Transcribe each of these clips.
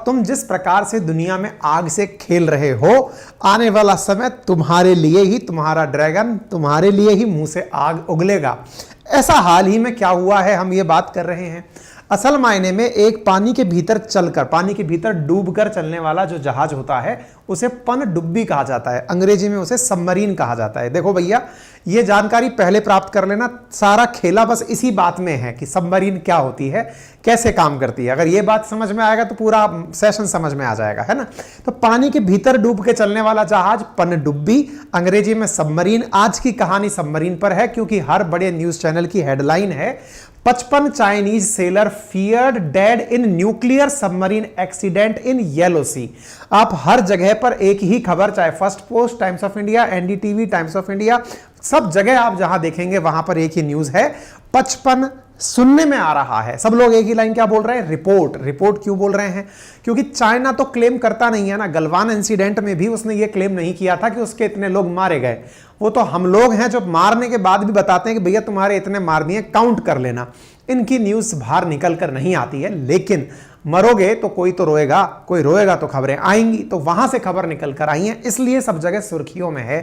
तुम जिस प्रकार से दुनिया में आग से खेल रहे हो, आने वाला समय तुम्हारे लिए ही, तुम्हारा ड्रैगन तुम्हारे लिए ही मुंह से आग उगलेगा। ऐसा हाल ही में क्या हुआ है, हम ये बात कर रहे हैं। असल मायने में एक पानी के भीतर चलकर, पानी के भीतर डूबकर चलने वाला जो जहाज होता है उसे पनडुब्बी कहा जाता है, अंग्रेजी में उसे सबमरीन कहा जाता है। देखो भैया, ये जानकारी पहले प्राप्त कर लेना, सारा खेला बस इसी बात में है कि सबमरीन क्या होती है, कैसे काम करती है। अगर ये बात समझ में आएगा तो पूरा सेशन समझ में आ जाएगा, है ना। तो पानी के भीतर डूब के चलने वाला जहाज पनडुब्बी, अंग्रेजी में सबमरीन। आज की कहानी सबमरीन पर है क्योंकि हर बड़े न्यूज चैनल की हेडलाइन है 55 Chinese sailor feared dead in nuclear submarine accident in Yellow Sea. आप हर जगह पर एक ही खबर, चाहे Firstpost, Times of India, NDTV, Times of India, सब जगह आप जहां देखेंगे वहां पर एक ही न्यूज है। 55 सुनने में आ रहा है, सब लोग एक ही लाइन क्या बोल रहे हैं, रिपोर्ट। रिपोर्ट क्यों बोल रहे हैं? क्योंकि चाइना तो क्लेम करता नहीं है ना। गलवान इंसिडेंट में भी उसने ये क्लेम नहीं किया था कि उसके इतने लोग मारे गए। वो तो हम लोग हैं जो मारने के बाद भी बताते हैं कि भैया तुम्हारे इतने मार दिए, काउंट कर लेना। इनकी न्यूज बाहर निकल कर नहीं आती है, लेकिन मरोगे तो कोई तो रोएगा, कोई रोएगा तो खबरें आएंगी। तो वहां से खबर निकल कर आई है, इसलिए सब जगह सुर्खियों में है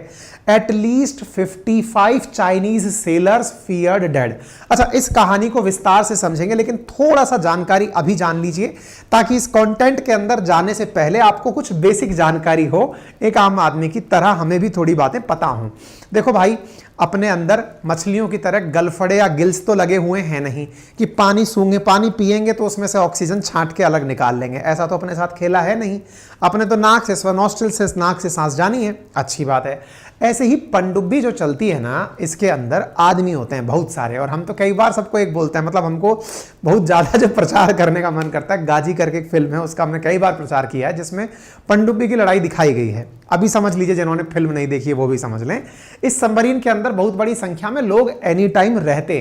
at least 55 Chinese sellers feared dead. अच्छा, इस कहानी को विस्तार से समझेंगे, लेकिन थोड़ा सा जानकारी अभी जान लीजिए ताकि इस कंटेंट के अंदर जाने से पहले आपको कुछ बेसिक जानकारी हो। एक आम आदमी की तरह हमें भी थोड़ी बातें पता हों। देखो भाई, अपने अंदर मछलियों की तरह गलफड़े या गिल्स तो लगे हुए हैं नहीं कि पानी सूंघे, पानी पिएंगे तो उसमें से ऑक्सीजन छांट के अलग निकाल लेंगे। ऐसा तो अपने साथ खेला है नहीं। अपने तो नाक से, नॉस्ट्रिल से, नाक से सांस जानी है, अच्छी बात है। ऐसे ही पनडुब्बी जो चलती है ना, इसके अंदर आदमी होते हैं बहुत सारे, और हम तो कई बार सबको एक बोलते हैं, मतलब हमको बहुत ज्यादा जो प्रचार करने का मन करता है। गाजी करके एक फिल्म है, उसका हमने कई बार प्रचार किया है, जिसमें पनडुब्बी की लड़ाई दिखाई गई है। अभी समझ लीजिए, जिन्होंने फिल्म नहीं देखी है वो भी समझ लें। इस सबमरीन के अंदर बहुत बड़ी संख्या में लोग एनी टाइम रहते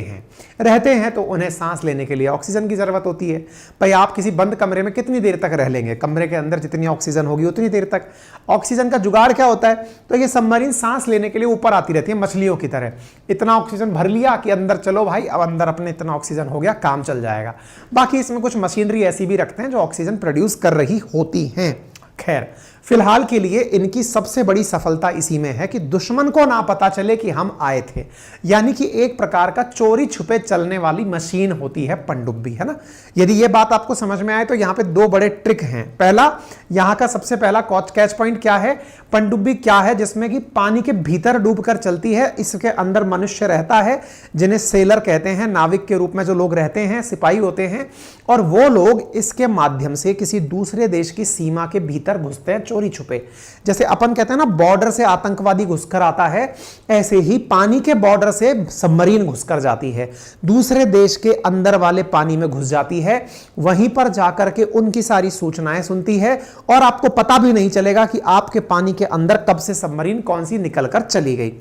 हैं तो उन्हें सांस लेने के लिए ऑक्सीजन की जरूरत होती है। भाई, आप किसी बंद कमरे में कितनी देर तक रह लेंगे? कमरे के अंदर जितनी ऑक्सीजन होगी उतनी देर तक। ऑक्सीजन का जुगाड़ क्या होता है? तो ये सबमरीन सांस लेने के लिए ऊपर आती रहती है मछलियों की तरह। इतना ऑक्सीजन भर लिया कि अंदर चलो भाई, अब अंदर अपने इतना ऑक्सीजन हो गया, काम चल जाएगा। बाकी इसमें कुछ मशीनरी ऐसी भी रखते हैं जो ऑक्सीजन प्रोड्यूस कर रही होती हैं। खैर, फिलहाल के लिए इनकी सबसे बड़ी सफलता इसी में है कि दुश्मन को ना पता चले कि हम आए थे। यानी कि एक प्रकार का चोरी छुपे चलने वाली मशीन होती है पनडुब्बी, है ना। यदि यह बात आपको समझ में आए तो यहां पे दो बड़े ट्रिक हैं। पहला, यहां का सबसे पहला कैच पॉइंट क्या है? पनडुब्बी क्या है? जिसमें कि पानी के भीतर डूबकर चलती है। इसके अंदर मनुष्य रहता है, जिन्हें सेलर कहते हैं, नाविक के रूप में जो लोग रहते हैं, सिपाही होते हैं, और वो लोग इसके माध्यम से किसी दूसरे देश की सीमा के भीतर घुसते हैं चोरी छुपे। जैसे अपन कहते हैं ना, बॉर्डर से आतंकवादी घुसकर आता है, ऐसे ही पानी के बॉर्डर से सबमरीन घुसकर जाती है, दूसरे देश के अंदर वाले पानी में घुस जाती है। वहीं पर जाकर के उनकी सारी सूचनाएं सुनती है, और आपको पता भी नहीं चलेगा कि आपके पानी के अंदर कब से सबमरीन कौन सी निकलकर चली गई।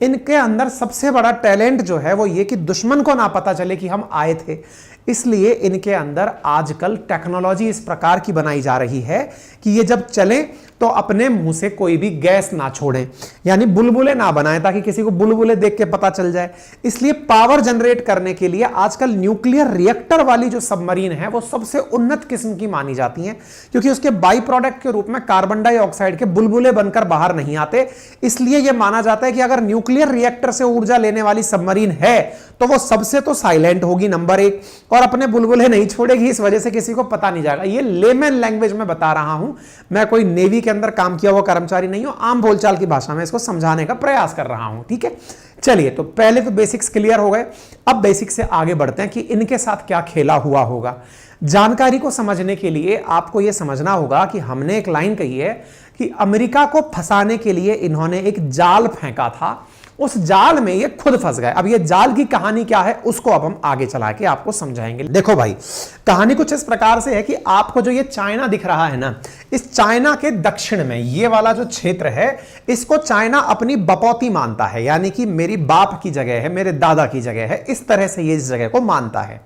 इनके अंदर सबसे बड़ा टैलेंट जो है वो ये कि दुश्मन को ना पता चले कि हम आए थे। इसलिए इनके अंदर आजकल टेक्नोलॉजी इस प्रकार की बनाई जा रही है कि ये जब चलें तो अपने मुंह से कोई भी गैस ना छोड़ें, यानी बुलबुले ना बनाएं, ताकि किसी को बुलबुले देख के पता चल जाए। इसलिए पावर जनरेट करने के लिए आजकल न्यूक्लियर रिएक्टर वाली जो सबमरीन है वो सबसे उन्नत किस्म की मानी जाती हैं, क्योंकि उसके बाई प्रोडक्ट के रूप में कार्बन डाइऑक्साइड के बुलबुले बनकर बाहर नहीं आते। इसलिए यह माना जाता है कि अगर न्यूक्लियर रिएक्टर से ऊर्जा लेने वाली सबमरीन है तो वो सबसे तो साइलेंट होगी, नंबर एक, और अपने बुलबुले नहीं छोड़ेगी। इस वजह से किसी को पता नहीं जाएगा। ये लेमन लैंग्वेज में बता रहा हूं, मैं कोई नेवी के अंदर काम किया हुआ कर्मचारी नहीं हूं, आम बोलचाल की भाषा में इसको समझाने का प्रयास कर रहा हूं, ठीक है। चलिए, तो पहले तो बेसिक्स क्लियर हो गए। अब बेसिक्स से आगे बढ़ते हैं कि इनके साथ क्या खेला हुआ होगा। जानकारी को समझने के लिए आपको यह समझना होगा कि हमने एक लाइन कही है कि अमेरिका को फंसाने के लिए इन्होंने एक जाल फेंका था, उस जाल में ये खुद फंस गए। अब ये जाल की कहानी क्या है उसको अब हम आगे चला के आपको समझाएंगे। देखो भाई, कहानी कुछ इस प्रकार से है कि आपको जो ये चाइना दिख रहा है ना, इस चाइना के दक्षिण में ये वाला जो क्षेत्र है, इसको चाइना अपनी बपौती मानता है, यानी कि मेरी बाप की जगह है, मेरे दादा की जगह है। इस तरह से ये इस जगह को मानता है।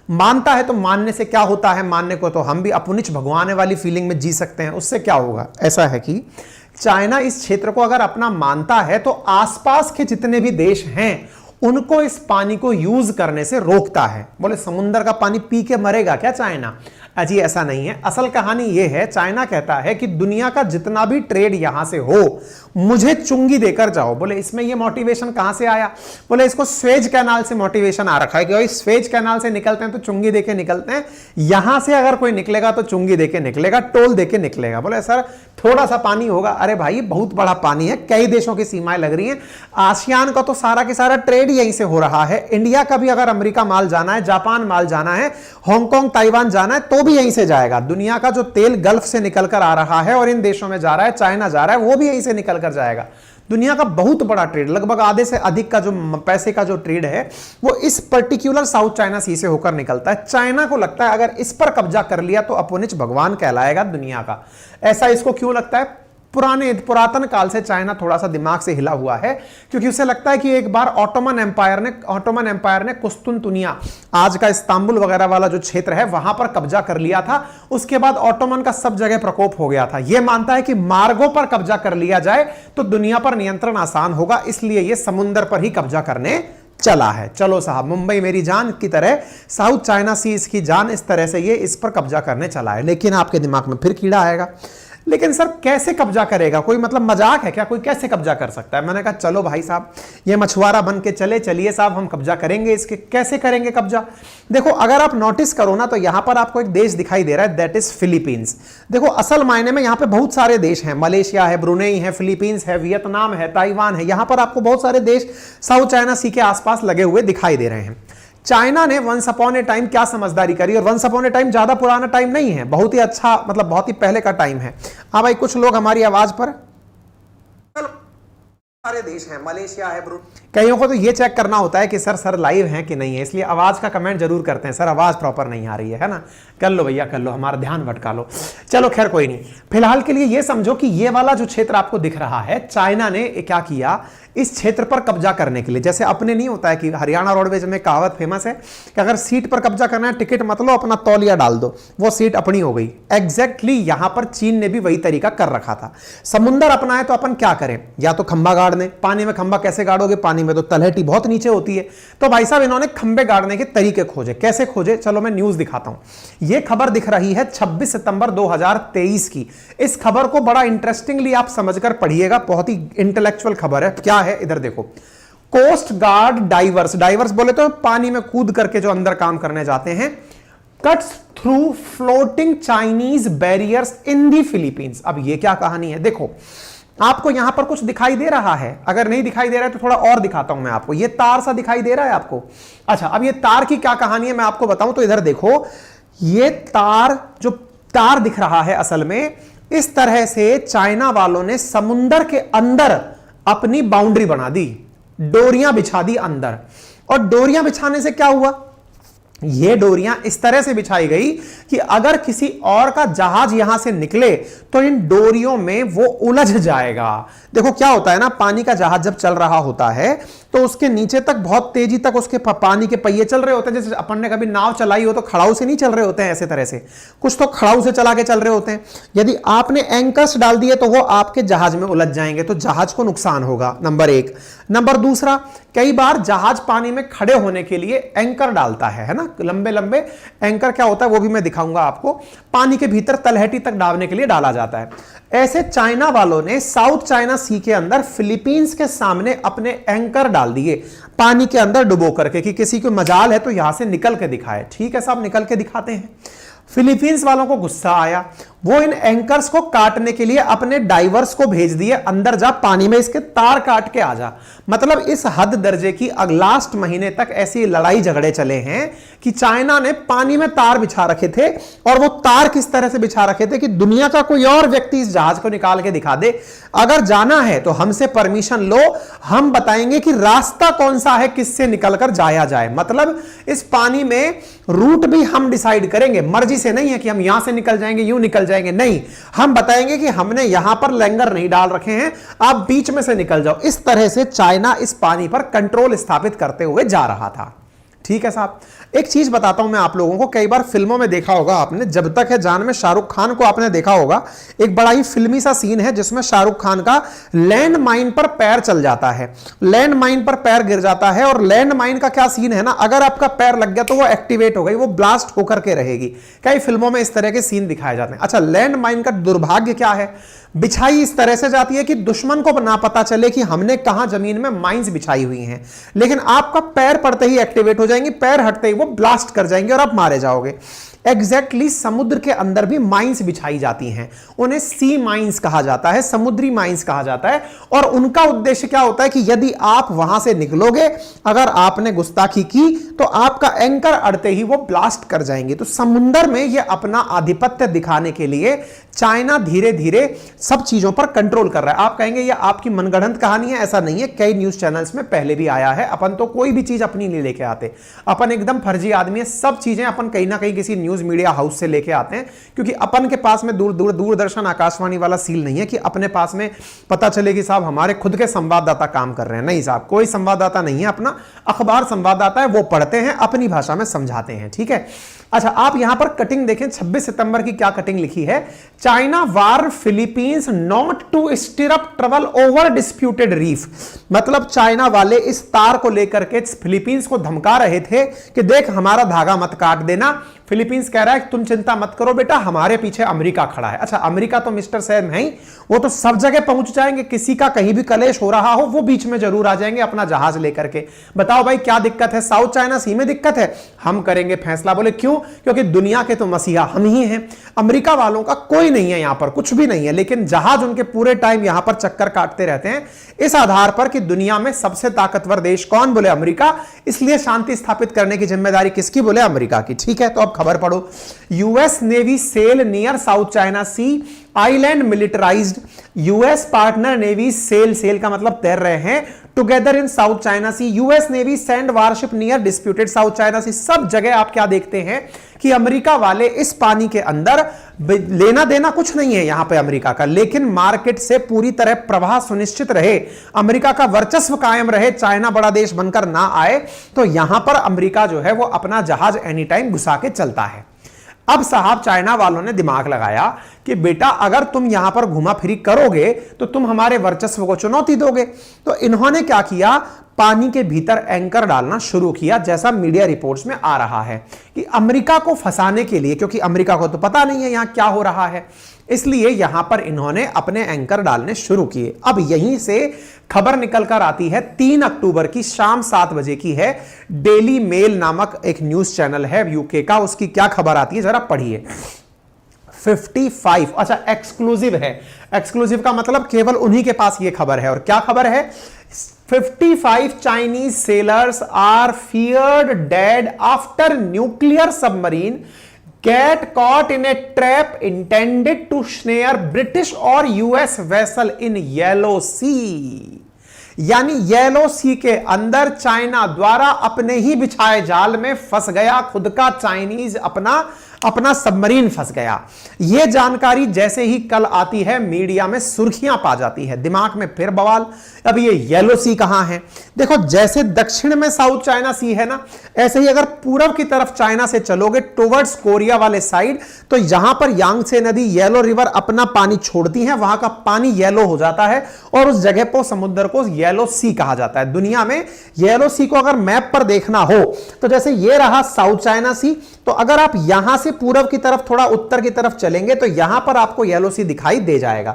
तो मानने से क्या होता है? मानने को तो हम भी अपनिच भगवाने वाली फीलिंग में जी सकते हैं। उससे क्या होगा? ऐसा है कि चाइना इस क्षेत्र को अगर अपना मानता है तो आसपास के जितने भी देश हैं उनको इस पानी को यूज करने से रोकता है। बोले समुद्र का पानी पी के मरेगा क्या चाइना? अजी ऐसा नहीं है, असल कहानी यह है, चाइना कहता है कि दुनिया का जितना भी ट्रेड यहां से हो मुझे चुंगी देकर जाओ। बोले इसमें ये मोटिवेशन कहां से आया? बोले इसको स्वेज कैनाल से मोटिवेशन आ रखा है कि भाई स्वेज कैनाल से निकलते हैं तो चुंगी देके निकलते हैं, यहां से अगर कोई निकलेगा तो चुंगी देके निकलेगा, टोल देके निकलेगा। बोले सर थोड़ा सा पानी होगा, अरे भाई बहुत बड़ा पानी है, कई देशों की सीमाएं लग रही हैं, आसियान का तो सारा के सारा ट्रेड यहीं से हो रहा है, इंडिया का भी अगर अमेरिका माल जाना है, जापान माल जाना है, हांगकांग ताइवान जाना है तो भी यहीं से जाएगा। दुनिया का जो तेल गल्फ से निकलकर आ रहा है और इन देशों में जा रहा है, चाइना जा रहा है, वो भी यहीं से निकलकर जाएगा। दुनिया का बहुत बड़ा ट्रेड, लगभग आधे से अधिक का जो पैसे का जो ट्रेड है वो इस पर्टिकुलर साउथ चाइना सी से होकर निकलता है। चाइना को लगता है अगर इस पर कब्जा कर लिया तो अपुनिच भगवान कहलाएगा दुनिया का। ऐसा इसको क्यों लगता है? पुरातन काल से चाइना थोड़ा सा दिमाग से हिला हुआ है, क्योंकि उसे लगता है कि एक बार ऑटोमन एम्पायर ने कुस्तुनतुनिया, आज का इस्तांबुल वगैरह वाला जो क्षेत्र है वहां पर कब्जा कर लिया था। उसके बाद ऑटोमन का सब जगह प्रकोप हो गया था। यह मानता है कि मार्गों पर कब्जा कर लिया जाए तो दुनिया पर नियंत्रण आसान होगा, इसलिए यह समुद्र पर ही कब्जा करने चला है। चलो साहब, मुंबई मेरी जान की तरह साउथ चाइना सी इसकी जान, इस तरह से ये इस पर कब्जा करने चला है। लेकिन आपके दिमाग में फिर कीड़ा आएगा, लेकिन सर कैसे कब्जा करेगा? कोई मतलब मजाक है क्या? कोई कैसे कब्जा कर सकता है? मैंने कहा चलो भाई साहब, ये मछुआरा बन के चलिए साहब, हम कब्जा करेंगे इसके। कैसे करेंगे कब्जा? देखो अगर आप नोटिस करो ना तो यहां पर आपको एक देश दिखाई दे रहा है, दैट इज फिलीपींस। देखो असल मायने में यहां पे बहुत सारे देश हैं, मलेशिया है, ब्रुनेई है, फिलीपींस है, वियतनाम है, ताइवान है, यहां पर आपको बहुत सारे देश साउथ चाइना सी के आसपास लगे हुए दिखाई दे रहे हैं। चाइना ने वंस अपॉन ए टाइम क्या समझदारी करी, और वंस अपॉन ए टाइम ज्यादा पुराना टाइम नहीं है, बहुत ही अच्छा, मतलब बहुत ही पहले का टाइम है। हाँ भाई, कुछ लोग हमारी आवाज पर, सारे देश हैं, मलेशिया है, कईयों को तो ये चेक करना होता है कि सर लाइव हैं कि नहीं है, इसलिए आवाज का कमेंट जरूर करते हैं, सर आवाज प्रॉपर नहीं आ रही है ना। कर लो भैया कर लो, हमारा ध्यान भटका लो। चलो खैर कोई नहीं, फिलहाल के लिए ये समझो कि ये वाला जो क्षेत्र आपको दिख रहा है, चाइना ने क्या किया, इस क्षेत्र पर कब्जा करने के लिए, जैसे अपने नहीं होता है कि हरियाणा रोडवेज में कहावत फेमस है कि अगर सीट पर कब्जा करना है, टिकट मत लो, अपना तौलिया डाल दो, वो सीट अपनी हो गई। एग्जैक्टली यहां पर चीन ने भी वही तरीका कर रखा था। समुंदर अपना है तो अपन क्या करें, या तो खंबा गाड़ दें। पानी में खंबा कैसे गाड़ोगे? पानी में तो तलहटी बहुत नीचे होती है। तो भाई साहब इन्होंने खंबे गाड़ने के तरीके खोजे। कैसे खोजे? चलो मैं न्यूज दिखाता हूं। यह खबर दिख रही है 26 सितंबर 2023 की। इस खबर को बड़ा इंटरेस्टिंगली आप समझकर पढ़िएगा, बहुत ही इंटेलेक्चुअल खबर है। क्या है इधर देखो, कोस्ट गार्ड डाइवर्स बोले तो पानी में कूद करके जो अंदर काम करने जाते हैं, cuts through floating Chinese barriers इन दी फिलीपींस। अब ये क्या कहानी है? देखो आपको यहां पर कुछ दिखाई दे रहा है, अगर नहीं दिखाई दे रहा है तो थोड़ा और दिखाता हूं मैं आपको। ये तार सा दिखाई दे रहा है आपको? अच्छा, अब ये तार की क्या कहानी है मैं आपको बताऊं। तो इधर देखो, ये जो तार दिख रहा है, असल में इस तरह से चाइना वालों ने समुंदर के अंदर अपनी बाउंड्री बना दी, डोरियां बिछा दी अंदर। और डोरियां बिछाने से क्या हुआ? ये डोरियां इस तरह से बिछाई गई कि अगर किसी और का जहाज यहां से निकले तो इन डोरियों में वो उलझ जाएगा। देखो क्या होता है ना, पानी का जहाज जब चल रहा होता है तो उसके नीचे तक बहुत तेजी तक उसके पानी के पहिए चल रहे होते हैं। जैसे अपन ने कभी नाव चलाई हो तो खड़ाऊ से नहीं चल रहे होते हैं, ऐसे तरह से कुछ तो खड़ाऊ से चला के चल रहे होते हैं। यदि आपने एंकर्स डाल दिए तो वो आपके जहाज में उलझ जाएंगे, तो जहाज को नुकसान होगा, नंबर एक। नंबर दूसरा, कई बार जहाज पानी में खड़े होने के लिए एंकर डालता है ना, लंबे लंबे एंकर। क्या होता है वो भी मैं दिखाऊंगा आपको, पानी के भीतर तलहटी तक डालने के लिए डाला जाता है। ऐसे चाइना वालों ने साउथ चाइना सी के अंदर फिलीपींस के सामने अपने एंकर डाल दिए, पानी के अंदर डुबो करके, कि किसी को मजाल है तो यहां से निकल के दिखाए। ठीक है साहब, निकल के दिखाते हैं। फिलीपींस वालों को गुस्सा आया, वो इन एंकर्स को काटने के लिए अपने डाइवर्स को भेज दिए, अंदर जा पानी में इसके तार काट के आ जा। मतलब इस हद दर्जे की लास्ट महीने तक ऐसी लड़ाई झगड़े चले हैं कि चाइना ने पानी में तार बिछा रखे थे, और वो तार किस तरह से बिछा रखे थे कि दुनिया का कोई और व्यक्ति इस जहाज को निकाल के दिखा दे, अगर जाना है तो हमसे परमिशन लो, हम बताएंगे कि रास्ता कौन सा है, किससे निकलकर जाया जाए। मतलब इस पानी में रूट भी हम डिसाइड करेंगे, मर्जी से नहीं है कि हम यहां से निकल जाएंगे, यूं निकल जाएंगे, नहीं, हम बताएंगे कि हमने यहां पर लंगर नहीं डाल रखे हैं, आप बीच में से निकल जाओ। इस तरह से चाइना इस पानी पर कंट्रोल स्थापित करते हुए जा रहा था। ठीक है साहब। एक चीज बताता हूं मैं आप लोगों को, कई बार फिल्मों में देखा होगा आपने, जब तक है जान में शाहरुख खान को आपने देखा होगा, एक बड़ा ही फिल्मी सा सीन है जिसमें शाहरुख खान का लैंड माइन पर पैर चल जाता है, लैंड माइन पर पैर गिर जाता है। और लैंड माइन का क्या सीन है ना, अगर आपका पैर लग गया तो वो एक्टिवेट हो गई, वो ब्लास्ट होकर के रहेगी। कई फिल्मों में इस तरह के सीन दिखाए जाते हैं। अच्छा, लैंड माइन का दुर्भाग्य क्या है, बिछाई इस तरह से जाती है कि दुश्मन को ना पता चले कि हमने कहां जमीन में माइंस बिछाई हुई हैं, लेकिन आपका पैर पड़ते ही एक्टिवेट हो जाएंगे, पैर हटते ही वो ब्लास्ट कर जाएंगे और आप मारे जाओगे। एग्जैक्टली समुद्र के अंदर भी माइंस बिछाई जाती हैं, उन्हें सी माइंस कहा जाता है, समुद्री माइंस कहा जाता है। और उनका उद्देश्य क्या होता है कि यदि आप वहां से निकलोगे, अगर आपने गुस्ताखी की तो आपका एंकर अड़ते ही वो ब्लास्ट कर जाएंगे। तो समुद्र में ये अपना आधिपत्य दिखाने के लिए चाइना धीरे धीरे सब चीजों पर कंट्रोल कर रहा है। आप कहेंगे ये आपकी मनगढ़ंत कहानी है, ऐसा नहीं है, कई न्यूज चैनल्स में पहले भी आया है। अपन तो कोई भी चीज अपनी नहीं लेके आते, अपन एकदम फर्जी आदमी है। सब चीजें अपन कहीं ना कहीं किसी न्यूज मीडिया हाउस से लेके आते हैं, क्योंकि अपन के पास में दूरदर्शन आकाशवाणी वाला सील नहीं है कि अपने पास में पता चले कि साहब हमारे खुद के संवाददाता काम कर रहे हैं। नहीं साहब, कोई संवाददाता नहीं है, अपना अखबार संवाददाता है, वो पढ़ते हैं, अपनी भाषा में समझाते हैं। ठीक है। अच्छा, आप यहां पर कटिंग देखें, 26 सितंबर की क्या कटिंग लिखी है, चाइना वार Philippines not to stir up trouble over disputed reef. मतलब चाइना वाले इस तार को लेकर के फिलीपींस को धमका रहे थे कि देख हमारा धागा मत काट देना। फिलीपींस कह रहा है कि तुम चिंता मत करो बेटा, हमारे पीछे अमेरिका खड़ा है। अच्छा, अमेरिका तो मिस्टर सैम है ही, वो तो सब जगह पहुंच जाएंगे, किसी का कहीं भी कलेश हो रहा हो वो बीच में जरूर आ जाएंगे अपना जहाज लेकर के। बताओ भाई क्या दिक्कत है, साउथ चाइना सी में दिक्कत है, हम करेंगे फैसला। बोले क्यों? क्योंकि दुनिया के तो मसीहा हम ही हैं, अमेरिका वालों का कोई नहीं है, यहां पर कुछ भी नहीं है, लेकिन जहाज उनके पूरे टाइम यहां पर चक्कर काटते रहते हैं इस आधार पर कि दुनिया में सबसे ताकतवर देश कौन? बोले अमेरिका। इसलिए शांति स्थापित करने की जिम्मेदारी किसकी? बोले अमेरिका की। ठीक है, तो अब खबर पढ़ो, US Navy sail near South China Sea island militarised, US partner navy sail का मतलब तैर रहे हैं together in South China Sea, US Navy send warship near disputed South China Sea. सब जगह आप क्या देखते हैं कि अमेरिका वाले इस पानी के अंदर, लेना देना कुछ नहीं है यहां पे अमेरिका का, लेकिन मार्केट से पूरी तरह प्रवाह सुनिश्चित रहे, अमेरिका का वर्चस्व कायम रहे, चाइना बड़ा देश बनकर ना आए, तो यहां पर अमेरिका जो है वो अपना जहाज एनी टाइम घुसा के चलता है। अब साहब चाइना वालों ने दिमाग लगाया कि बेटा अगर तुम यहां पर घुमा फिरी करोगे तो तुम हमारे वर्चस्व को चुनौती दोगे। तो इन्होंने क्या किया, पानी के भीतर एंकर डालना शुरू किया, जैसा मीडिया रिपोर्ट्स में आ रहा है कि अमेरिका को फंसाने के लिए, क्योंकि अमेरिका को तो पता नहीं है यहां क्या हो रहा है, इसलिए यहां पर इन्होंने अपने एंकर डालने शुरू किए। अब यहीं से खबर निकलकर आती है 3 अक्टूबर की शाम 7 बजे की है, डेली मेल नामक एक न्यूज चैनल है यूके का, उसकी क्या खबर आती है जरा पढ़िए। 55, अच्छा एक्सक्लूसिव है, एक्सक्लूसिव का मतलब केवल उन्हीं के पास यह खबर है। और क्या खबर है? 55 Chinese sailors are feared dead after nuclear submarine get caught in a trap intended to snare British और US vessel in Yellow Sea। यानी येलो सी के अंदर चाइना द्वारा अपने ही बिछाए जाल में फंस गया खुद का चाइनीज अपना सबमरीन फंस गया। यह जानकारी जैसे ही कल आती है मीडिया में सुर्खियां पा जाती है, दिमाग में फिर बवाल। अब ये येलो सी कहां है? देखो, जैसे दक्षिण में साउथ चाइना सी है ना, ऐसे ही अगर पूरब की तरफ चाइना से चलोगे टुवर्ड्स कोरिया वाले साइड, तो यहां पर यांगत्से नदी येलो रिवर अपना पानी छोड़ती है, वहां का पानी येलो हो जाता है और उस जगह पर समुद्र को येलो सी कहा जाता है। दुनिया में येलो सी को अगर मैप पर देखना हो तो जैसे ये रहा साउथ चाइना सी, तो अगर आप यहां से पूरब की तरफ थोड़ा उत्तर की तरफ चलेंगे तो यहां पर आपको येलो सी दिखाई दे जाएगा।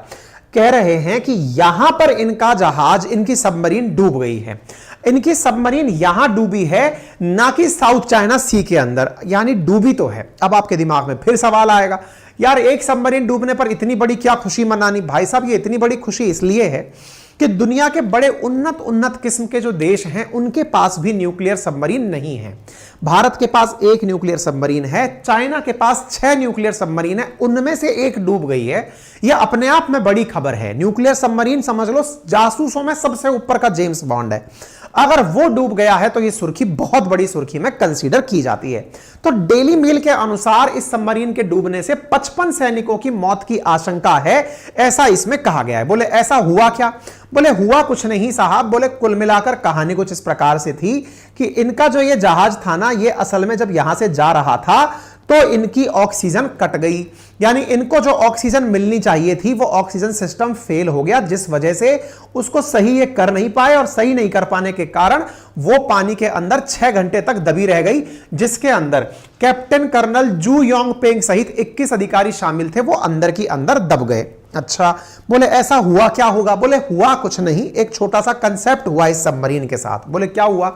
कह रहे हैं कि यहां पर इनका जहाज, इनकी सबमरीन डूब गई है, इनकी सबमरीन यहां डूबी है, ना कि साउथ चाइना सी के अंदर, यानी डूबी तो है। अब आपके दिमाग में फिर सवाल आएगा, यार एक सबमरीन डूबने पर इतनी बड़ी क्या खुशी मनानी? भाई साहब, ये इतनी बड़ी खुशी इसलिए है कि दुनिया के बड़े उन्नत किस्म के जो देश हैं उनके पास भी न्यूक्लियर सबमरीन नहीं है। भारत के पास 1 न्यूक्लियर सबमरीन है, चाइना के पास 6 न्यूक्लियर सबमरीन है, उनमें से 1 डूब गई है। यह अपने आप में बड़ी खबर है। न्यूक्लियर सबमरीन समझ लो जासूसों में सबसे ऊपर का जेम्स बॉन्ड है। अगर वो डूब गया है तो ये सुर्खी बहुत बड़ी सुर्खी में कंसीडर की जाती है। तो डेली मेल के अनुसार इस सबमरीन के डूबने से 55 सैनिकों की मौत की आशंका है, ऐसा इसमें कहा गया है। बोले ऐसा हुआ क्या? बोले हुआ कुछ नहीं साहब। बोले कुल मिलाकर कहानी कुछ इस प्रकार से थी कि इनका जो ये जहाज था ना, ये असल में जब यहां से जा रहा था तो इनकी ऑक्सीजन कट गई, यानी इनको जो ऑक्सीजन मिलनी चाहिए थी वो ऑक्सीजन सिस्टम फेल हो गया, जिस वजह से उसको सही ये कर नहीं पाए, और सही नहीं कर पाने के कारण वो पानी के अंदर 6 घंटे तक दबी रह गई, जिसके अंदर कैप्टन कर्नल जू योंग पेंग सहित 21 अधिकारी शामिल थे, वो अंदर की अंदर दब गए। अच्छा, बोले ऐसा हुआ क्या होगा? बोले हुआ कुछ नहीं, एक छोटा सा कंसेप्ट हुआ इस सबमरीन के साथ। बोले क्या हुआ?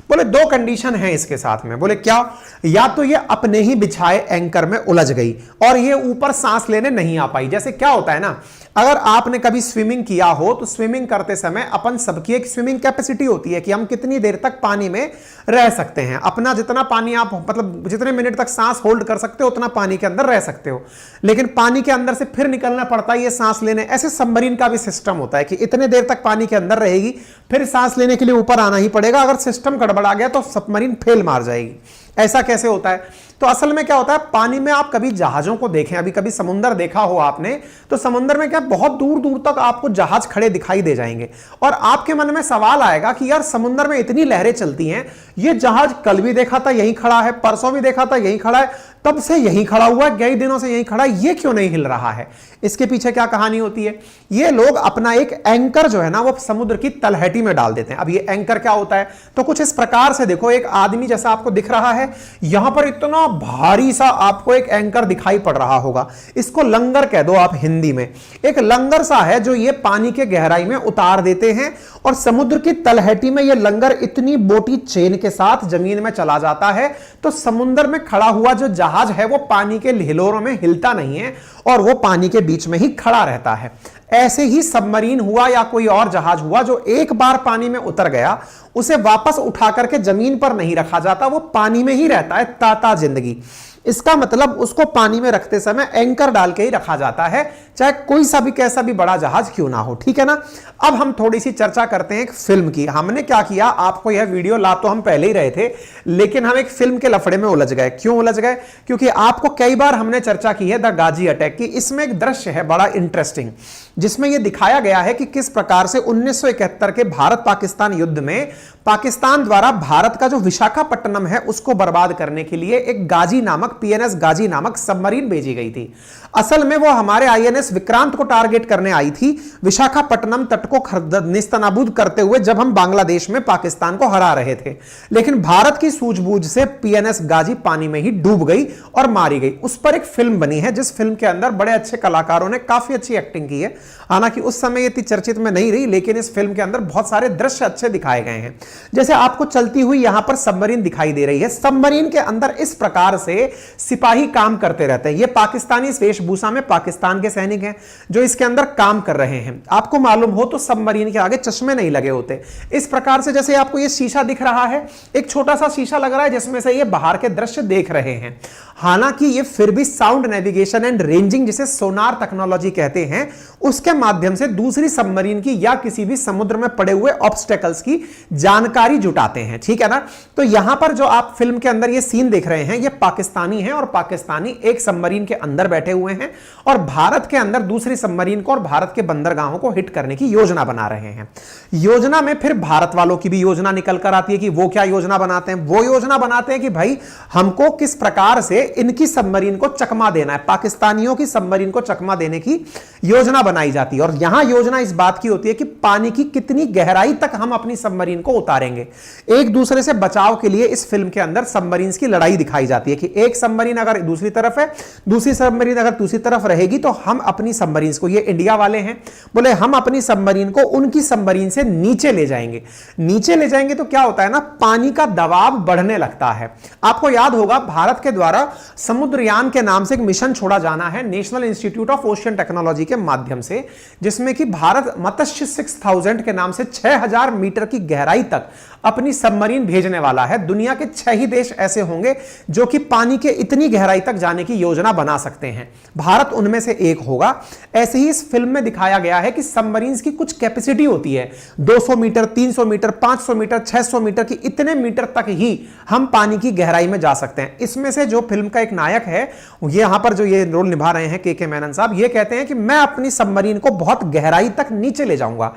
बोले 2 कंडीशन है इसके साथ में। बोले क्या? या तो ये अपने ही बिछाए एंकर में उलझ गई और ये ऊपर सांस लेने नहीं आ पाई। जैसे क्या होता है ना, अगर आपने कभी स्विमिंग किया हो तो स्विमिंग करते समय अपन सबकी एक स्विमिंग कैपेसिटी होती है कि हम कितनी देर तक पानी में रह सकते हैं। अपना जितना पानी आप मतलब जितने मिनट तक सांस होल्ड कर सकते हो उतना पानी के अंदर रह सकते हो, लेकिन पानी के अंदर से फिर निकलना पड़ता है ये सांस लेने। ऐसे सबमरीन का भी सिस्टम होता है कि इतने देर तक पानी के अंदर रहेगी, फिर सांस लेने के लिए ऊपर आना ही पड़ेगा। अगर सिस्टम गड़बड़ा गया तो सबमरीन फेल मार जाएगी। ऐसा कैसे होता है? तो असल में क्या होता है, पानी में आप कभी जहाजों को देखें, अभी कभी समुद्र देखा हो आपने, तो समुद्र में क्या बहुत दूर दूर तक आपको जहाज खड़े दिखाई दे जाएंगे, और आपके मन में सवाल आएगा कि यार समुद्र में इतनी लहरें चलती हैं, ये जहाज कल भी देखा था यहीं खड़ा है, परसों भी देखा था यहीं खड़ा है, तब से यहीं खड़ा हुआ है, कई दिनों से यहीं खड़ा है, ये क्यों नहीं हिल रहा है? इसके पीछे क्या कहानी होती है? ये लोग अपना एक एंकर जो है ना वो समुद्र की तलहटी में डाल देते हैं। अब ये एंकर क्या होता है? तो कुछ इस प्रकार से देखो, एक आदमी जैसा आपको दिख रहा है, यहां पर इतना भारी सा आपको एक एंकर दिखाई पड़ रहा होगा, इसको लंगर कह दो आप हिंदी में। एक लंगर सा है जो ये पानी के गहराई में उतार देते हैं, और समुद्र की तलहटी में ये लंगर इतनी मोटी चेन के साथ जमीन में चला जाता है, तो समुद्र में खड़ा हुआ जो जहाज है वो पानी के हिलोरों में हिलता नहीं है, और वो पानी के बीच में ही खड़ा रहता है। ऐसे ही सबमरीन हुआ या कोई और जहाज हुआ जो एक बार पानी में उतर गया, उसे वापस उठा करके जमीन पर नहीं रखा जाता, वो पानी में ही रहता है ताता जिंदगी। इसका मतलब उसको पानी में रखते समय एंकर डाल के ही रखा जाता है, चाहे कोई सा भी कैसा भी बड़ा जहाज क्यों ना हो। ठीक है ना? अब हम थोड़ी सी चर्चा करते हैं एक फिल्म की। हमने क्या किया, आपको यह वीडियो ला तो हम पहले ही रहे थे, लेकिन हम एक फिल्म के लफड़े में उलझ गए। क्यों उलझ गए? क्योंकि आपको कई बार हमने चर्चा की है द गाजी अटैक की। इसमें एक दृश्य है बड़ा इंटरेस्टिंग, जिसमें यह दिखाया गया है कि किस प्रकार से 1971 के भारत पाकिस्तान युद्ध में पाकिस्तान द्वारा भारत का जो विशाखापट्टनम है उसको बर्बाद करने के लिए एक गाजी नामक पीएनएस गाजी नामक सबमरीन भेजी गई थी। असल में वो हमारे आईएनएस विक्रांत को टारगेट करने आई थी, विशाखापट्टनम तट को निस्तनाबूद करते हुए, जब हम बांग्लादेश में पाकिस्तान को हरा रहे थे। लेकिन भारत की सूझबूझ से पीएनएस गाजी पानी में ही डूब गई और मारी गई। उस पर एक फिल्म बनी है, जिस फिल्म के अंदर बड़े अच्छे कलाकारों ने काफी अच्छी एक्टिंग की है। हालांकि उस समय ये इतनी चर्चित में नहीं रही, लेकिन इस फिल्म के अंदर बहुत सारे दृश्य अच्छे दिखाए गए हैं। जैसे आपको चलती हुई यहां पर सबमरीन दिखाई दे रही है। सबमरीन के अंदर इस प्रकार से सिपाही काम करते रहते हैं। ये पाकिस्तानी वेशभूषा में पाकिस्तान के सैनिक हैं जो इसके अंदर काम कर रहे हैं। आपको मालूम हो तो सबमरीन के आगे चश्मे नहीं लगे होते। इस प्रकार से जैसे आपको ये शीशा दिख रहा है, एक छोटा सा शीशा लग रहा है जिसमें से ये बाहर के दृश्य देख रहे हैं। हालांकि ये फिर भी साउंड नेविगेशन एंड रेंजिंग, जिसे सोनार टेक्नोलॉजी कहते हैं, उसके माध्यम से दूसरी सबमरीन की या किसी भी समुद्र में पड़े हुए ऑब्स्टेकल्स की जानकारी जुटाते हैं। ठीक है ना? तो यहां पर जो आप फिल्म के अंदर ये सीन देख रहे हैं, ये पाकिस्तानी है, और पाकिस्तानी एक सबमरीन के अंदर बैठे हुए हैं और भारत के अंदर दूसरी सबमरीन को और भारत के बंदरगाहों को हिट करने की योजना बना रहे हैं। योजना में फिर भारत वालों की भी योजना निकल कर आती है कि वो क्या योजना बनाते हैं। वो योजना बनाते हैं कि भाई हमको किस प्रकार से इनकी सबमरीन को चकमा देना है, पाकिस्तानियों की सबमरीन को चकमा देने की योजना बनाई जाती है। और यहां योजना इस बात की होती है कि पानी की कितनी गहराई तक हम अपनी सबमरीन को उतारेंगे। एक दूसरे से बचाव के लिए इस फिल्म के अंदर सबमरीन की लड़ाई दिखाई जाती है कि एक सबमरीन अगर दूसरी तरफ है, दूसरी सबमरीन अगर दूसरी तरफ रहेगी, तो हम अपनी सबमरीन को, ये इंडिया वाले हैं, बोले हम अपनी सबमरीन को उनकी सबमरीन से नीचे ले जाएंगे। नीचे ले जाएंगे तो क्या होता है ना, पानी का दबाव बढ़ने लगता है। आपको याद होगा भारत के द्वारा समुद्रयान के नाम से एक मिशन छोड़ा जाना है national institute of ocean technology के माध्यम से, जिसमें कि भारत मत्स्य 6000 के नाम से 6000 मीटर की गहराई तक अपनी सबमरीन भेजने वाला है। दुनिया के 6 ही देश ऐसे होंगे जो कि पानी के इतनी गहराई तक जाने की योजना बना सकते हैं। भारत उनमें से एक होगा। होगा। ऐसे ही इस फिल्म में दिखाया गया है कि सबमरीन्स की कुछ कैपेसिटी होती है, 200 मीटर, 300 मीटर, 500 मीटर, 600 मीटर की, इतने मीटर तक ही हम पानी की गहराई में जा सकते हैं। इसमें से जो फिल्म का एक नायक है, ये यहां पर जो ये रोल निभा रहे हैं के मेनन साहब, ये कहते हैं कि मैं अपनी सबमरीन को बहुत गहराई तक नीचे ले जाऊंगा।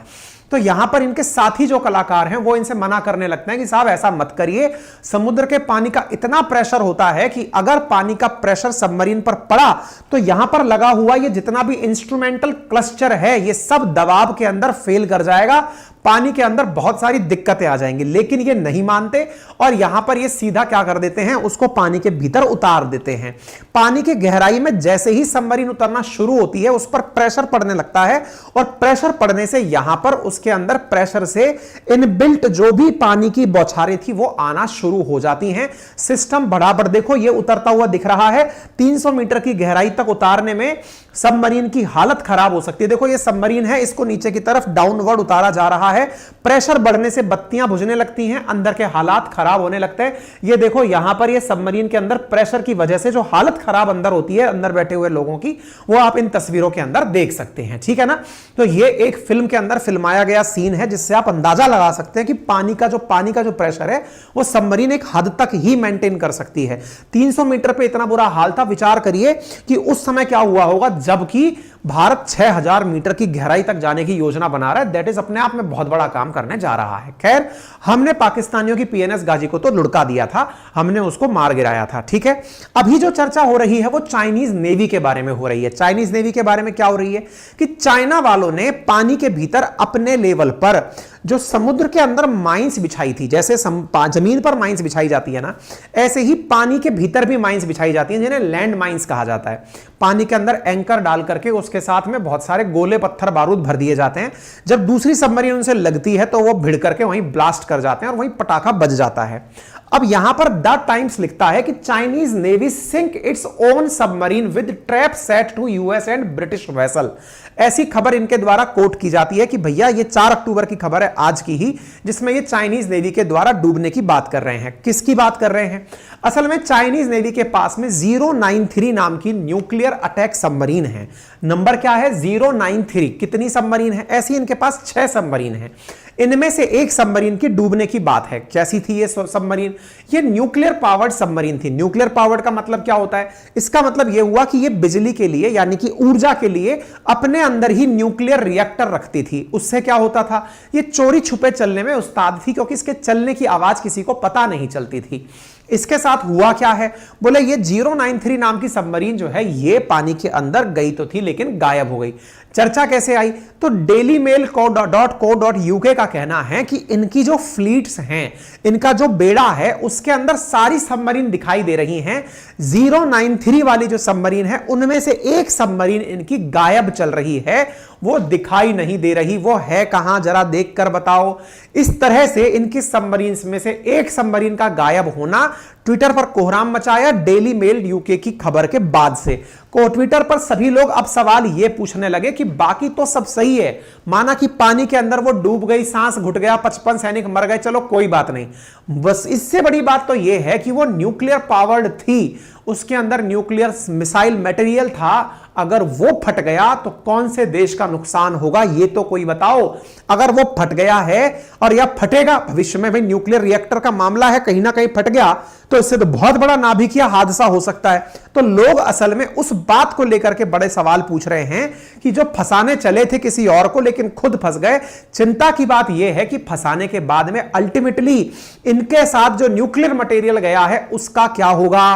तो यहां पर इनके साथी जो कलाकार हैं वो इनसे मना करने लगते हैं कि साहब ऐसा मत करिए, समुद्र के पानी का इतना प्रेशर होता है कि अगर पानी का प्रेशर सबमरीन पर पड़ा तो यहां पर लगा हुआ ये जितना भी इंस्ट्रूमेंटल क्लस्टर है ये सब दबाव के अंदर फेल कर जाएगा, पानी के अंदर बहुत सारी दिक्कतें आ जाएंगी। लेकिन ये नहीं मानते और यहां पर ये सीधा क्या कर देते हैं, उसको पानी के भीतर उतार देते हैं। पानी की गहराई में जैसे ही सबमरीन उतरना शुरू होती है उस पर प्रेशर पड़ने लगता है और प्रेशर पड़ने से यहां पर उसके अंदर प्रेशर से इनबिल्ट जो भी पानी की बौछारें थी वो आना शुरू हो जाती हैं। सिस्टम बराबर देखो ये उतरता हुआ दिख रहा है। 300 मीटर की गहराई तक उतारने में सबमरीन की हालत खराब हो सकती है। देखो ये सबमरीन है, इसको नीचे की तरफ डाउनवर्ड उतारा जा रहा है। प्रेशर बढ़ने से बत्तियां बुझने लगती हैं, अंदर के हालात खराब होने लगते हैं। ये देखो यहां पर ये सबमरीन के अंदर प्रेशर की वजह से जो हालत खराब अंदर होती है अंदर बैठे हुए लोगों की, वो आप इन तस्वीरों के अंदर देख सकते हैं। ठीक है ना। तो ये एक फिल्म के अंदर फिल्माया गया सीन है जिससे आप अंदाजा लगा सकते हैं कि पानी का जो प्रेशर है वो सबमरीन एक हद तक ही मेंटेन कर सकती है। 300 मीटर पे इतना बुरा हाल था। विचार करिए कि उस समय क्या हुआ होगा जबकि भारत 6000 मीटर की गहराई तक जाने की योजना बना रहा है। दैट इज अपने आप में बहुत बड़ा काम करने जा रहा है। खैर, हमने पाकिस्तानियों की पीएनएस गाजी को तो लुढ़का दिया था, हमने उसको मार गिराया था। ठीक है, अभी जो चर्चा हो रही है वो चाइनीज नेवी के बारे में हो रही है। चाइनीज नेवी के बारे में क्या हो रही है कि चाइना वालों ने पानी के भीतर अपने लेवल पर जो समुद्र के अंदर माइंस बिछाई थी, जैसे जमीन पर माइंस बिछाई जाती है ना, ऐसे ही पानी के भीतर भी माइंस बिछाई जाती हैं जिन्हें लैंड माइंस कहा जाता है। पानी के अंदर एंकर डाल करके उसके साथ में बहुत सारे गोले पत्थर बारूद भर दिए जाते हैं। जब दूसरी सबमरीन उनसे लगती है तो वो भिड़ करके वहीं ब्लास्ट कर जाते हैं और वहीं पटाखा बज जाता है। अब यहां पर द टाइम्स लिखता है कि Chinese navy sink its own submarine with trap set to US and British vessel. ऐसी खबर इनके द्वारा कोट की जाती है कि भैया ये 4 अक्टूबर की खबर है आज की ही, जिसमें ये चाइनीज नेवी के द्वारा डूबने की बात कर रहे हैं। किसकी बात कर रहे हैं? असल में चाइनीज नेवी के पास में 093 नाम की न्यूक्लियर अटैक सबमरीन है। नंबर क्या है? 093। कितनी सबमरीन है? ऐसी इनके पास 6 सबमरीन है। इनमें से एक सबमरीन की डूबने की बात है। कैसी थी ये सबमरीन? ये न्यूक्लियर पावर्ड सबमरीन थी। न्यूक्लियर पावर्ड का मतलब क्या होता है? इसका मतलब यह हुआ कि ये बिजली के लिए यानी कि ऊर्जा के लिए अपने अंदर ही न्यूक्लियर रिएक्टर रखती थी। उससे क्या होता था? ये चोरी छुपे चलने में उस्ताद थी क्योंकि इसके चलने की आवाज किसी को पता नहीं चलती थी। इसके साथ हुआ क्या है? बोले ये 093 नाम की सबमरीन जो है ये पानी के अंदर गई तो थी लेकिन गायब हो गई। चर्चा कैसे आई? तो डेली मेल .co.uk का कहना है कि इनकी जो फ्लीट्स हैं, इनका जो बेड़ा है, उसके अंदर सारी सबमरीन दिखाई दे रही हैं। 093 वाली जो सबमरीन है उनमें से एक सबमरीन इनकी गायब चल रही है, वो दिखाई नहीं दे रही। वो है कहां? जरा देख कर बताओ। इस तरह से इनकी सबमरीन में से एक सबमरीन का गायब होना ट्विटर पर कोहराम मचाया डेली मेल यूके की खबर के बाद से। ट्विटर पर सभी लोग अब सवाल यह पूछने लगे कि बाकी तो सब सही है, माना कि पानी के अंदर वो डूब गई, सांस घुट गया, 55 सैनिक मर गए, चलो कोई बात नहीं, बस इससे बड़ी बात तो यह है कि वो न्यूक्लियर पावर्ड थी, उसके अंदर न्यूक्लियर मिसाइल मटेरियल था। अगर वो फट गया तो कौन से देश का नुकसान होगा ये तो कोई बताओ। अगर वो फट गया है और या फटेगा भविष्य में, भाई न्यूक्लियर रिएक्टर का मामला है, कहीं ना कहीं फट गया तो इससे तो बहुत बड़ा नाभिकीय हादसा हो सकता है। तो लोग असल में उस बात को लेकर के बड़े सवाल पूछ रहे हैं कि जो फंसाने चले थे किसी और को लेकिन खुद फंस गए। चिंता की बात यह है कि फंसाने के बाद में अल्टीमेटली इनके साथ जो न्यूक्लियर मटेरियल गया है उसका क्या होगा।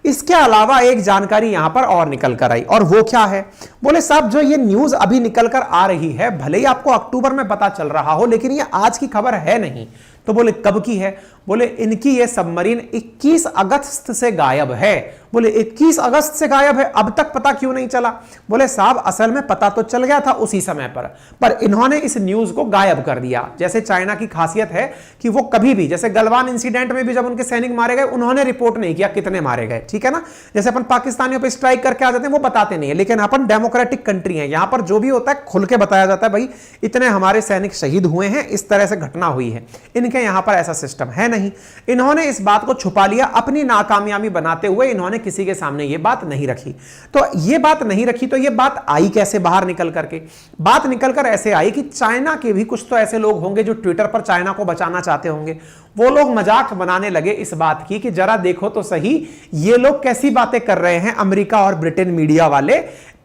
इसके अलावा एक जानकारी यहां पर और निकल कर आई, और वो क्या है? बोले साहब जो ये न्यूज अभी निकल कर आ रही है, भले ही आपको अक्टूबर में पता चल रहा हो, लेकिन ये आज की खबर है नहीं। तो बोले कब की है? बोले इनकी ये सबमरीन 21 अगस्त से गायब है। बोले 21 अगस्त से गायब है, अब तक पता क्यों नहीं चला? बोले साहब असल में पता तो चल गया था उसी समय पर इन्होंने इस न्यूज को गायब कर दिया। जैसे चाइना की खासियत है कि वो कभी भी, जैसे गलवान इंसिडेंट में भी जब उनके सैनिक मारे गए उन्होंने रिपोर्ट नहीं किया कितने मारे गए, ठीक है ना। जैसे अपन पाकिस्तानियों पर स्ट्राइक करके आ जाते हैं वो बताते नहीं है, लेकिन अपन डेमोक्रेटिक कंट्री है, यहां पर जो भी होता है खुल के बताया जाता है, भाई इतने हमारे सैनिक शहीद हुए हैं, इस तरह से घटना हुई है। इनके के यहां पर ऐसा सिस्टम है नहीं। इन्होंने इस बात को छुपा लिया, अपनी नाकामयाबी बनाते हुए इन्होंने किसी के सामने यह बात नहीं रखी। तो यह बात नहीं रखी तो यह बात आई कैसे बाहर निकल करके? बात निकलकर ऐसे आई कि चाइना के भी कुछ तो ऐसे लोग होंगे जो ट्विटर पर चाइना को बचाना चाहते होंगे। वो लोग मजाक बनाने लगे इस बात की कि जरा देखो तो सही ये लोग कैसी बातें कर रहे हैं, अमेरिका और ब्रिटेन मीडिया वाले।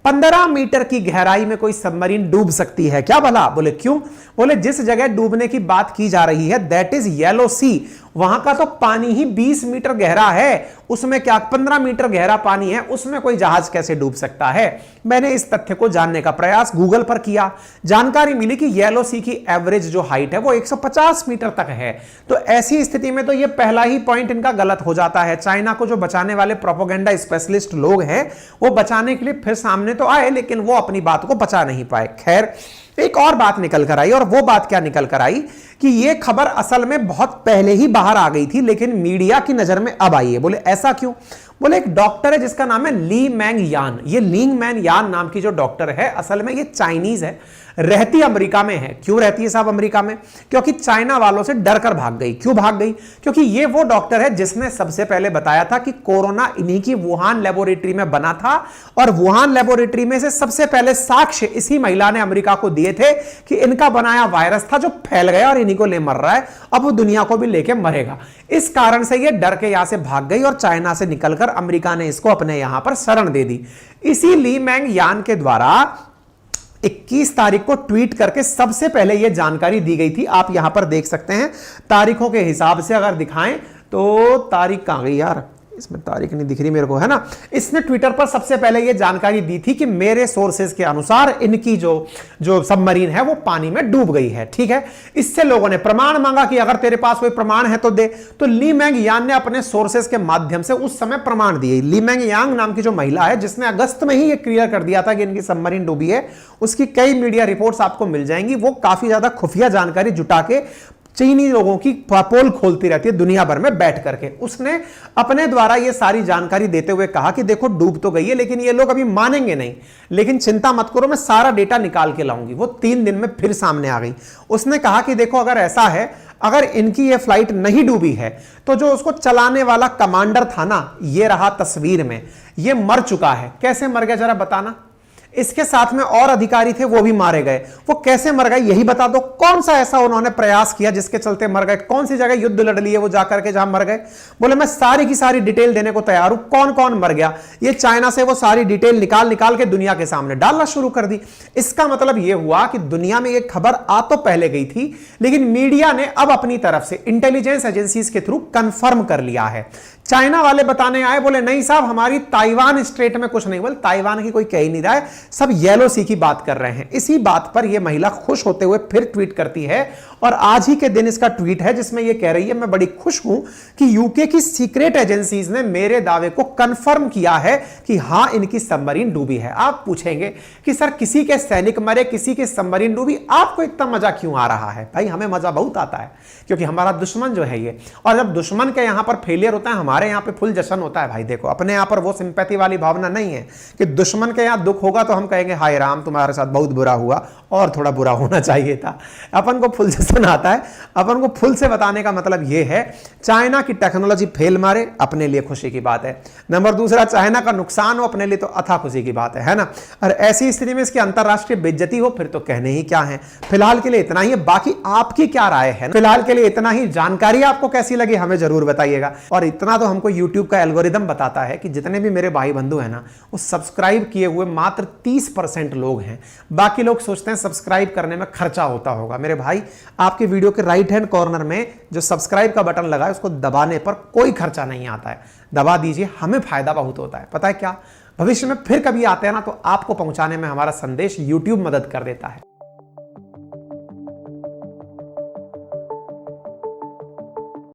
15 मीटर की गहराई में कोई सबमरीन डूब सकती है क्या भला? बोले क्यों? बोले जिस जगह डूबने की बात की जा रही है दैट इज येलो सी, वहां का तो पानी ही 20 मीटर गहरा है, उसमें क्या 15 मीटर गहरा पानी है, उसमें कोई जहाज कैसे डूब सकता है? मैंने इस तथ्य को जानने का प्रयास गूगल पर किया, जानकारी मिली कि येलो सी की एवरेज जो हाइट है वो 150 मीटर तक है। तो ऐसी स्थिति में तो ये पहला ही पॉइंट इनका गलत हो जाता है। चाइना को जो बचाने वाले प्रोपेगेंडा स्पेशलिस्ट लोग हैं वो बचाने के लिए फिर सामने तो आए, लेकिन वो अपनी बात को बचा नहीं पाए। खैर, एक और बात निकल कर आई, और वो बात क्या निकल कर आई कि ये खबर असल में बहुत पहले ही बाहर आ गई थी, लेकिन मीडिया की नजर में अब आई है। बोले ऐसा क्यों? बोले एक डॉक्टर है जिसका नाम है ली मैंग यान। ये लींग मैन यान नाम की जो डॉक्टर है असल में ये चाइनीज है, रहती अमेरिका में है। क्यों रहती है साहब अमेरिका में? क्योंकि चाइना वालों से डर कर भाग गई। क्यों भाग गई? क्योंकि ये वो डॉक्टर है जिसने सबसे पहले बताया था कि कोरोना इन्हीं की वुहान लेबोरेटरी में बना था, और वुहान लेबोरेटरी में से सबसे पहले साक्ष्य इसी महिला ने अमेरिका को दिए थे कि इनका बनाया वायरस था जो फैल गया और इन्हीं को ले मर रहा है, अब वो दुनिया को भी लेके मरेगा। इस कारण से ये डर के यहां से भाग गई और चाइना से निकलकर अमेरिका ने इसको अपने यहां पर शरण दे दी। इसी ली मैंग यान के द्वारा 21 तारीख को ट्वीट करके सबसे पहले यह जानकारी दी गई थी। आप यहां पर देख सकते हैं तारीखों के हिसाब से अगर दिखाएं तो तारीख कहां गई यार, इसमें तारीख नहीं दिख रही मेरे को, है ना। इसने ट्विटर पर सबसे पहले यह जानकारी दी थी कि मेरे सोर्सेज के अनुसार इनकी जो सबमरीन है वो पानी में डूब गई है। ठीक है, इससे लोगों ने प्रमाण मांगा कि अगर तेरे पास कोई प्रमाण है तो दे। तो ली मैंग यान ने अपने सोर्सेज के माध्यम से उस समय प्रमाण दिए। ली मैंग यांग नाम की जो महिला है जिसने अगस्त में ही यह क्लियर कर दिया था कि इनकी सबमरीन डूबी है, उसकी कई मीडिया रिपोर्ट्स आपको मिल जाएंगी। वो काफी ज्यादा खुफिया जानकारी जुटा के चीनी लोगों की पोल खोलती रहती है दुनिया भर में बैठ करके। उसने अपने द्वारा ये सारी जानकारी देते हुए कहा कि देखो डूब तो गई है, लेकिन ये लोग अभी मानेंगे नहीं, लेकिन चिंता मत करो, मैं सारा डेटा निकाल के लाऊंगी। वो 3 दिन में फिर सामने आ गई। उसने कहा कि देखो अगर ऐसा है, अगर इनकी ये फ्लाइट नहीं डूबी है तो जो उसको चलाने वाला कमांडर था ना, ये रहा तस्वीर में, ये मर चुका है। कैसे मर गया जरा बताना। इसके साथ में और अधिकारी थे, वो भी मारे गए। वो कैसे मर गए यही बता दो। कौन सा ऐसा उन्होंने प्रयास किया जिसके चलते मर गए? कौन सी जगह युद्ध लड़ लिए वो जाकर के जहां मर गए? बोले मैं सारी की सारी डिटेल देने को तैयार हूं। कौन कौन मर गया ये चाइना से वो सारी डिटेल निकाल निकाल के दुनिया के सामने डालना शुरू कर दी। इसका मतलब यह हुआ कि दुनिया में यह खबर आ तो पहले गई थी, लेकिन मीडिया ने अब अपनी तरफ से इंटेलिजेंस एजेंसीज के थ्रू कंफर्म कर लिया है। चाइना वाले बताने आए, बोले नहीं साहब हमारी ताइवान स्ट्रेट में कुछ नहीं। बोले ताइवान की कोई कह ही नहीं रहा है, सब येलो सी की बात कर रहे हैं। इसी बात पर यह महिला खुश होते हुए फिर ट्वीट करती है, और आज ही के दिन इसका ट्वीट है जिसमें यह कह रही है मैं बड़ी खुश हूं कि यूके की सीक्रेट एजेंसीज ने मेरे दावे को कंफर्म किया है कि हां इनकी सबमरीन डूबी है। आप पूछेंगे कि सर किसी के सैनिक मरे, किसी की सबमरीन डूबी, आपको इतना मजा क्यों आ रहा है? भाई हमें मजा बहुत आता है, क्योंकि हमारा दुश्मन जो है ये, और जब दुश्मन के यहां पर फेलियर होता है हमारे यहां पर फुल जश्न होता है। भाई देखो अपने यहां पर वो सिंपैथी वाली भावना नहीं है कि दुश्मन के यहां दुख होगा तो हम कहेंगे हाय राम तुम्हारे साथ बहुत बुरा हुआ और थोड़ा बुरा होना चाहिए था। अपन को फुल जश्न आता है। अपन को फुल से बताने का मतलब यह है चाइना की टेक्नोलॉजी फेल मारे अपने लिए खुशी की बात है। नंबर दूसरा, चाइना का नुकसान हो अपने लिए तो अथा खुशी की बात है ना। और ऐसी स्थिति में इसकी अंतरराष्ट्रीय बेइज्जती हो फिर तो कहने ही क्या है। फिलहाल के लिए इतना ही है, बाकी आपकी क्या राय है? फिलहाल के लिए इतना ही। जानकारी आपको कैसी लगी हमें जरूर बताइएगा। और इतना तो हमको यूट्यूब का एल्गोरिदम बताता है कि जितने भी मेरे भाई बंधु हैं ना, वो सब्सक्राइब किए हुए मात्र 30% लोग हैं। बाकी लोग सोचते हैं सब्सक्राइब करने में खर्चा होता होगा। मेरे भाई आपके वीडियो के राइट हैंड कॉर्नर में जो सब्सक्राइब का बटन लगा है उसको दबाने पर कोई खर्चा नहीं आता है, दबा दीजिए, हमें फायदा बहुत होता है। पता है क्या, भविष्य में फिर कभी आते हैं ना तो आपको पहुंचाने में हमारा संदेश YouTube मदद कर देता है।